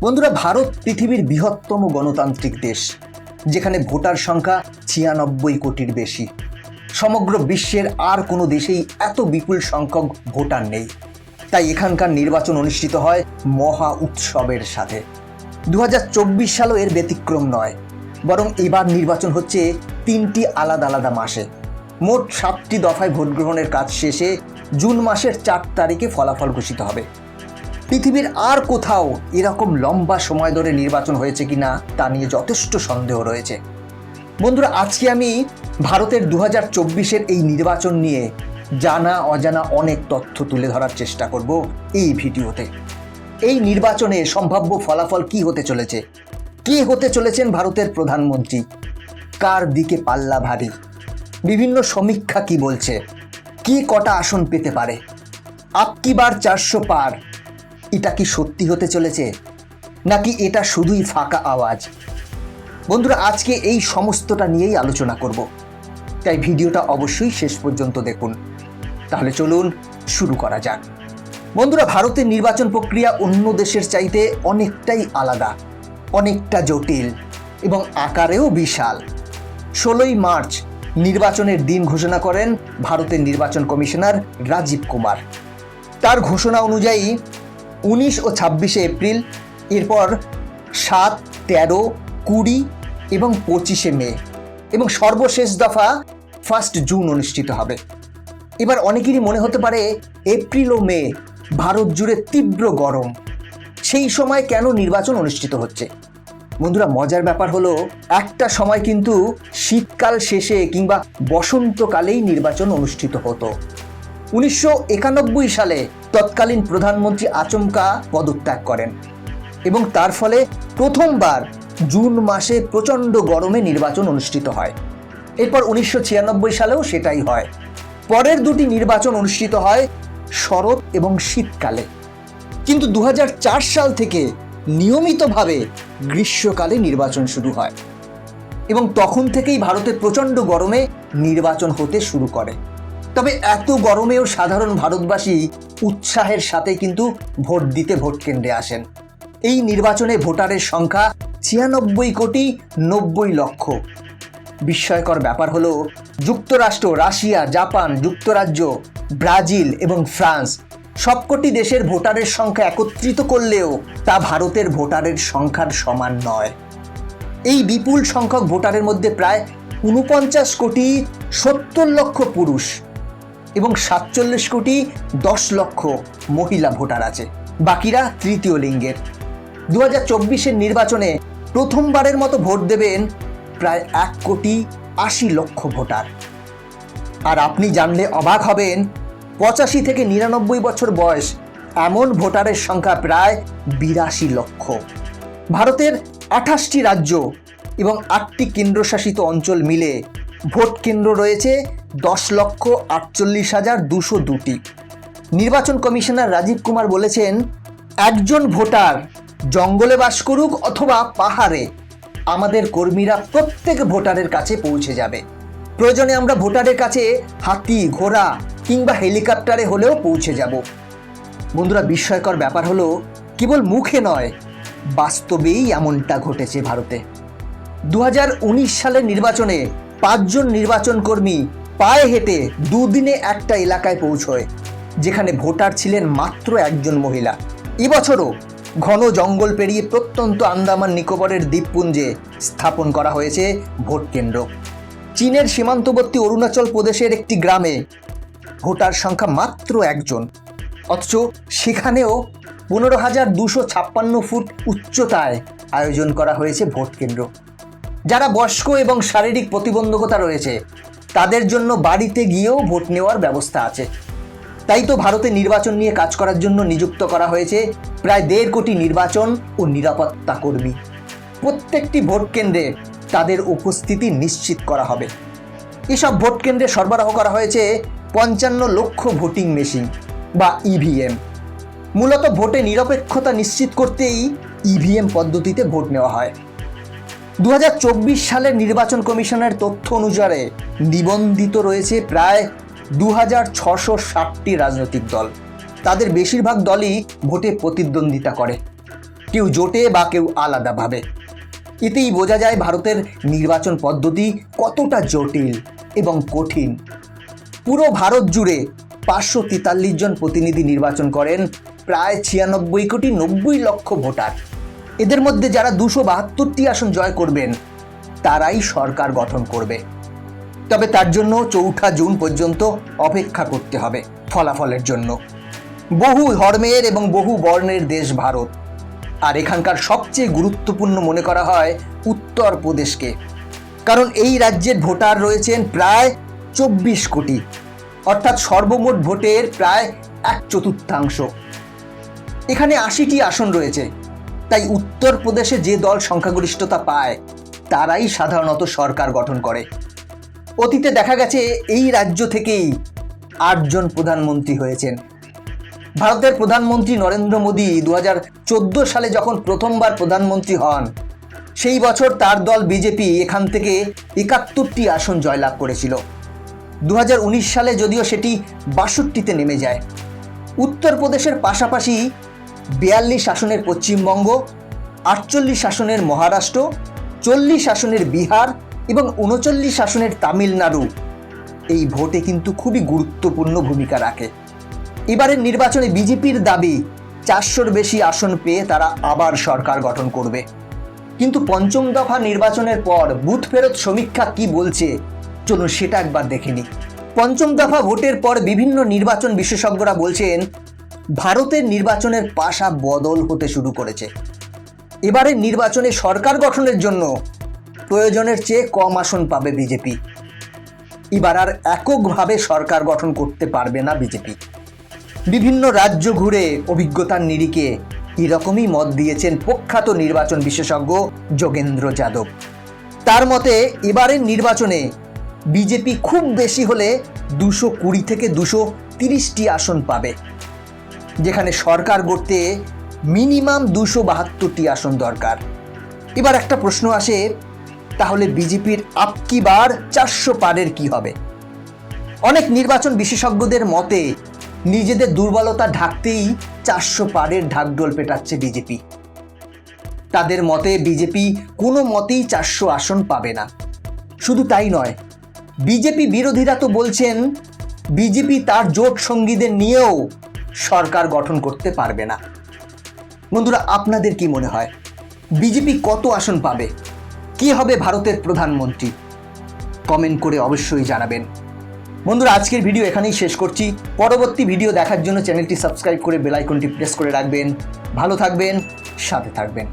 বন্ধুরা, ভারত পৃথিবীর বৃহত্তম গণতান্ত্রিক দেশ, যেখানে ভোটার সংখ্যা ৯৬ কোটির বেশি। সমগ্র বিশ্বের আর কোনো দেশেই এত বিপুল সংখ্যক ভোটার নেই। তাই এখানকার নির্বাচন অনুষ্ঠিত হয় মহা উৎসবের সাথে। ২০২৪ সালও এর ব্যতিক্রম নয়, বরং এবার নির্বাচন হচ্ছে ৩টি আলাদা আলাদা মাসে। মোট ৭টি দফায় ভোট গ্রহণের কাজ শেষে জুন মাসের ৪ তারিখে ফলাফল ঘোষিত হবে। পৃথিবীর আর কোথাও এরকম লম্বা সময় ধরে নির্বাচন হয়েছে কিনা তা নিয়ে যথেষ্ট সন্দেহ রয়েছে। বন্ধুরা, আজকে আমি ভারতের ২০২৪-এর এই নির্বাচন নিয়ে জানা অজানা অনেক তথ্য তুলে ধরার চেষ্টা করব এই ভিডিওতে। এই নির্বাচনে সম্ভাব্য ফলাফল কি হতে চলেছে, কে হতে চলেছেন ভারতের প্রধানমন্ত্রী, কার দিকে পাল্লা ভারী, বিভিন্ন সমীক্ষা কি বলছে, কে কটা আসন পেতে পারে, আপকি বার ৪০০ পার, এটা কি সত্যি হতে চলেছে নাকি এটা শুধুই ফাঁকা আওয়াজ। বন্ধুরা, আজকে এই সমস্তটা নিয়েই আলোচনা করব, তাই ভিডিওটা অবশ্যই শেষ পর্যন্ত দেখুন। তাহলে চলুন শুরু করা যাক। বন্ধুরা, ভারতের নির্বাচন প্রক্রিয়া অন্য দেশের চাইতে অনেকটাই আলাদা, অনেকটা জটিল এবং আকারেও বিশাল। ১৬ই মার্চ নির্বাচনের দিন ঘোষণা করেন ভারতের নির্বাচন কমিশনার রাজীব কুমার। তার ঘোষণা অনুযায়ী ১৯ ও ২৬শে এপ্রিল, এরপর ৭, ১৩, ২০ এবং ২৫শে মে এবং সর্বশেষ দফা 1 জুন অনুষ্ঠিত হবে। এবার অনেকেরই মনে হতে পারে এপ্রিল ও মে ভারত জুড়ে তীব্র গরম, সেই সময় কেন নির্বাচন অনুষ্ঠিত হচ্ছে। বন্ধুরা, মজার ব্যাপার হলো একটা সময় কিন্তু শীতকাল শেষে কিংবা বসন্তকালেই নির্বাচন অনুষ্ঠিত হতো। ১৯৯১ সালে তৎকালীন প্রধানমন্ত্রী আচমকা পদত্যাগ করেন এবং তার ফলে প্রথমবার জুন মাসে প্রচণ্ড গরমে নির্বাচন অনুষ্ঠিত হয়। এরপর ১৯৯৬ সালেও সেটাই হয়। পরের দুটি নির্বাচন অনুষ্ঠিত হয় শরৎ এবং শীতকালে, কিন্তু ২০০৪ সাল থেকে নিয়মিতভাবে গ্রীষ্মকালে নির্বাচন শুরু হয় এবং তখন থেকেই ভারতে প্রচণ্ড গরমে নির্বাচন হতে শুরু করে। তবে এত গরমেও সাধারণ ভারতবাসী উৎসাহের সাথে কিন্তু ভোট দিতে ভোট কেন্দ্রে আসেন। এই নির্বাচনে ভোটারের সংখ্যা ৯৬,৯০,০০০,০০০। বিস্ময়কর ব্যাপার হলো যুক্তরাষ্ট্র, রাশিয়া, জাপান, যুক্তরাজ্য, ব্রাজিল এবং ফ্রান্স সবকটি দেশের ভোটারের সংখ্যা একত্রিত করলেও তা ভারতের ভোটারের সংখ্যার সমান নয়। এই বিপুল সংখ্যক ভোটারের মধ্যে প্রায় ৪৯,৭০,০০,০০০ পুরুষ এবং ৪৭,১০,০০,০০০ মহিলা ভোটার আছে, বাকিরা তৃতীয় লিঙ্গের। ২০২৪-এর নির্বাচনে প্রথমবারের মতো ভোট দেবেন প্রায় ১,৮০,০০,০০০ ভোটার। আর আপনি জানলে অবাক হবেন, ৮৫ থেকে ৯৯ বছর বয়স এমন ভোটারের সংখ্যা প্রায় ৮২ লক্ষ। ভারতের ২৮টি রাজ্য এবং ৮টি কেন্দ্রশাসিত অঞ্চল মিলে ভোট কেন্দ্র রয়েছে ১০,৪৮,২০২টি। নির্বাচন কমিশনার রাজীব কুমার বলেছেন, একজন ভোটার জঙ্গলে বাস করুক অথবা পাহাড়ে, আমাদের কর্মীরা প্রত্যেক ভোটারের কাছে পৌঁছে যাবে। প্রয়োজনে আমরা ভোটারের কাছে হাতি, ঘোড়া কিংবা হেলিকপ্টারে হলেও পৌঁছে যাব। বন্ধুরা, বিস্ময়কর ব্যাপার হলো কেবল মুখে নয়, বাস্তবেই এমনটা ঘটেছে ভারতে। ২০১৯ সালের নির্বাচনে ৫ জন নির্বাচন কর্মী পায়ে হেঁটে দুদিনে একটা এলাকায় পৌঁছয়, যেখানে ভোটার ছিলেন মাত্র একজন মহিলা। এবছরও ঘন জঙ্গল পেরিয়ে প্রত্যন্ত আন্দামান নিকোবরের দ্বীপপুঞ্জে স্থাপন করা হয়েছে ভোট কেন্দ্র। চীনের সীমান্তবর্তী অরুণাচল প্রদেশের একটি গ্রামে ভোটার সংখ্যা মাত্র একজন, অথচ সেখানেও ১৫,২৫৬ ফুট উচ্চতায় আয়োজন করা হয়েছে ভোট কেন্দ্র। যারা বয়স্ক এবং শারীরিক প্রতিবন্ধকতা রয়েছে তাদের জন্য বাড়িতে গিয়েও ভোট নেওয়ার ব্যবস্থা আছে। তাই তো ভারতে নির্বাচন নিয়ে কাজ করার জন্য নিযুক্ত করা হয়েছে প্রায় ১.৫ কোটি নির্বাচন ও নিরাপত্তা কর্মী। প্রত্যেকটি ভোট কেন্দ্রে তাদের উপস্থিতি নিশ্চিত করা হবে। এসব ভোট কেন্দ্রে সরবরাহ করা হয়েছে ৫৫ লক্ষ ভোটিং মেশিন বা ইভিএম। মূলত ভোটে নিরপেক্ষতা নিশ্চিত করতেই ইভিএম পদ্ধতিতে ভোট নেওয়া হয়। ২০২৪ সালের নির্বাচন কমিশনের তথ্য অনুসারে নিবন্ধিত রয়েছে প্রায় ২,৬৬০টি রাজনৈতিক দল। তাদের বেশিরভাগ দলই ভোটে প্রতিদ্বন্দ্বিতা করে। কেউ জোটে বা কেউ আলাদাভাবে। এতেই বোঝা যায় ভারতের নির্বাচন পদ্ধতি কতটা জটিল এবং কঠিন। পুরো ভারত জুড়ে 543 জন প্রতিনিধি নির্বাচন করেন প্রায় 96,90,00,000 ভোটার। এদের মধ্যে যারা 272টি আসন জয় করবেন তারাই সরকার গঠন করবে। তবে তার জন্য 4 জুন পর্যন্ত অপেক্ষা করতে হবে ফলাফলের জন্য। বহু ধর্মের এবং বহু বর্ণের দেশ ভারত, আর এখানকার সবচেয়ে গুরুত্বপূর্ণ মনে করা হয় উত্তরপ্রদেশকে, কারণ এই রাজ্যের ভোটার রয়েছেন প্রায় 24 কোটি, অর্থাৎ সর্বমোট ভোটের প্রায় 1/4। এখানে 80টি আসন রয়েছে, তাই উত্তরপ্রদেশে যে দল সংখ্যাগরিষ্ঠতা পায় তারাই সাধারণত সরকার গঠন করে। অতীতে দেখা গেছে এই রাজ্য থেকেই 8 জন প্রধানমন্ত্রী হয়েছেন। ভারতের প্রধানমন্ত্রী নরেন্দ্র মোদী 2014 সালে যখন প্রথমবার প্রধানমন্ত্রী হন, সেই বছর তার দল বিজেপি এখান থেকে 71টি আসন জয়লাভ করেছিল। 2019 সালে যদিও সেটি 62তে নেমে যায়। উত্তরপ্রদেশের পাশাপাশি 42 আসনের পশ্চিমবঙ্গ, 48 আসনের মহারাষ্ট্র, 40 আসনের বিহার এবং 39 আসনের তামিলনাড়ু এই ভোটে কিন্তু খুবই গুরুত্বপূর্ণ ভূমিকা রাখে। এবারের নির্বাচনে বিজেপির দাবি 400-র বেশি আসন পেয়ে তারা আবার সরকার গঠন করবে। কিন্তু পঞ্চম দফা নির্বাচনের পর বুথ ফেরত সমীক্ষা কি বলছে চলুন সেটা একবার দেখে নিই। পঞ্চম দফা ভোটের পর বিভিন্ন নির্বাচন বিশেষজ্ঞরা বলছেন ভারতের নির্বাচনের পাশা বদল হতে শুরু করেছে। এবারের নির্বাচনে সরকার গঠনের জন্য প্রয়োজনের চেয়ে কম আসন পাবে বিজেপি। এবার আর এককভাবে সরকার গঠন করতে পারবে না বিজেপি। বিভিন্ন রাজ্য ঘুরে অভিজ্ঞতার নিরিখে এরকমই মত দিয়েছেন প্রখ্যাত নির্বাচন বিশেষজ্ঞ যোগেন্দ্র যাদব। তার মতে এবারের নির্বাচনে বিজেপি খুব বেশি হলে 220 থেকে 230টি আসন পাবে, যেখানে সরকার গড়তে মিনিমাম 272টি আসন দরকার। এবার একটা প্রশ্ন আসে, তাহলে বিজেপির আপকি বার 400 পারের কি হবে? অনেক নির্বাচন বিশেষজ্ঞদের মতে নিজেদের দুর্বলতা ঢাকতেই 400 পারের ঢাকঢোল পেটাচ্ছে বিজেপি। তাদের মতে বিজেপি কোনো মতেই 400 আসন পাবে না। শুধু তাই নয়, বিজেপি বিরোধীরা তো বলছেন বিজেপি তার জোট সঙ্গীদের নিয়েও সরকার গঠন করতে পারবে না। বন্ধুরা, আপনাদের কি মনে হয় বিজেপি কত আসন পাবে? কে হবে ভারতের প্রধানমন্ত্রী? কমেন্ট করে অবশ্যই জানাবেন। বন্ধুরা, আজকের ভিডিও এখানেই শেষ করছি। পরবর্তী ভিডিও দেখার জন্য চ্যানেলটি সাবস্ক্রাইব করে বেল আইকনটি প্রেস করে রাখবেন। ভালো থাকবেন, সাথে থাকবেন।